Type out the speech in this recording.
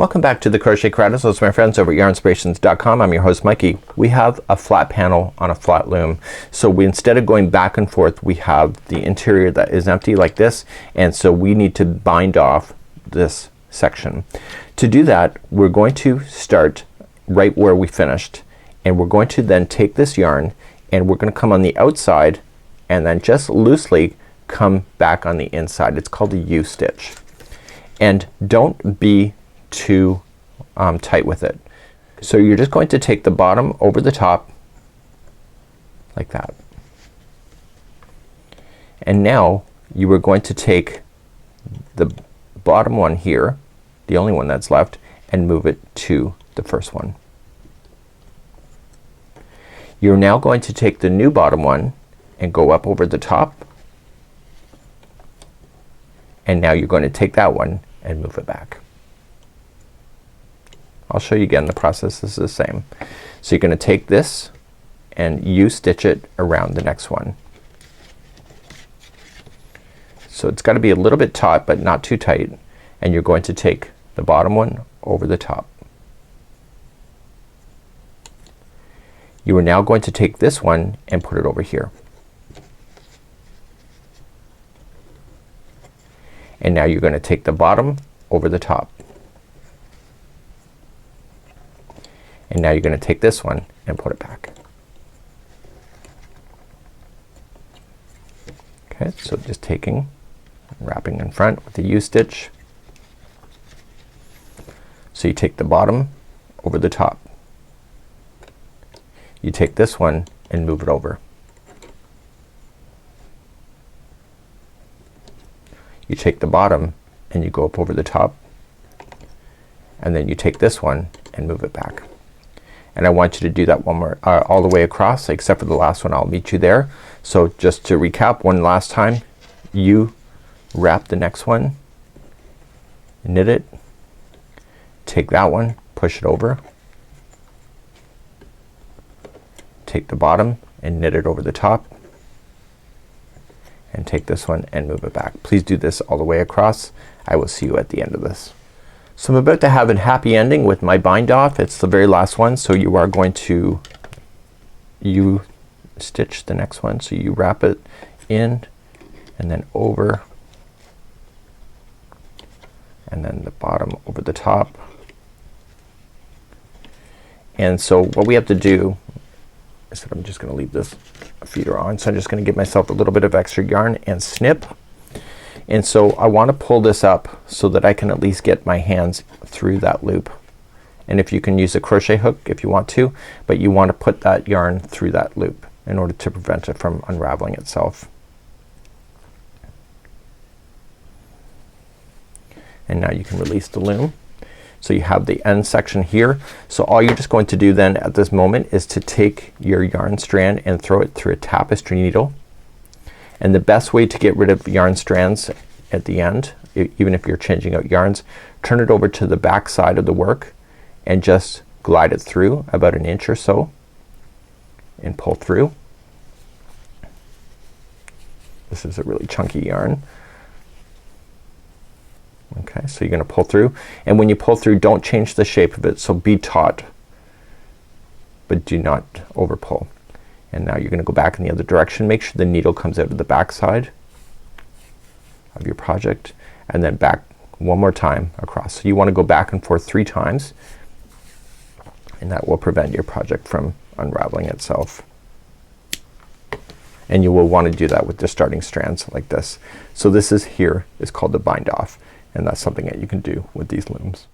Welcome back to the Crochet Chronicles, my friends over at yarnspirations.com. I'm your host Mikey. We have a flat panel on a flat loom. So instead of going back and forth, we have the interior that is empty like this, and so we need to bind off this section. To do that, we're going to start right where we finished, and we're going to then take this yarn and we're going to come on the outside and then just loosely come back on the inside. It's called a U-stitch. And don't be too tight with it. So you're just going to take the bottom over the top like that. And now you are going to take the bottom one here, the only one that's left, and move it to the first one. You're now going to take the new bottom one and go up over the top, and now you're going to take that one and move it back. I'll show you again the process is the same. So you're gonna take this and U-stitch it around the next one. So it's got to be a little bit taut but not too tight, and you're going to take the bottom one over the top. You are now going to take this one and put it over here. And now you're going to take the bottom over the top. And now you're going to take this one and put it back. Okay, so just taking, wrapping in front with the U-stitch. So you take the bottom over the top. You take this one and move it over. You take the bottom and you go up over the top, and then you take this one and move it back. And I want you to do that one more all the way across, except for the last one. I'll meet you there. So just to recap one last time, you wrap the next one, knit it, take that one, push it over, take the bottom and knit it over the top, and take this one and move it back. Please do this all the way across. I will see you at the end of this. So I'm about to have a happy ending with my bind off. It's the very last one, so you are going to stitch the next one. So you wrap it in and then over, and then the bottom over the top. And so what we have to do is that I'm just gonna leave this feeder on. So I'm just gonna give myself a little bit of extra yarn and snip. And so I want to pull this up so that I can at least get my hands through that loop. And if you can use a crochet hook if you want to, but you want to put that yarn through that loop in order to prevent it from unraveling itself. And now you can release the loom. So you have the end section here. So all you're just going to do then at this moment is to take your yarn strand and throw it through a tapestry needle. And the best way to get rid of yarn strands at the end, even if you're changing out yarns, turn it over to the back side of the work and just glide it through about an inch or so and pull through. This is a really chunky yarn. Okay, so you're gonna pull through, and when you pull through, don't change the shape of it. So be taut, but do not over pull. And now you're gonna go back in the other direction. Make sure the needle comes out of the back side of your project, and then back one more time across. So you want to go back and forth 3 times, and that will prevent your project from unraveling itself. And you will want to do that with the starting strands like this. So this is here is called the bind off, and that's something that you can do with these looms.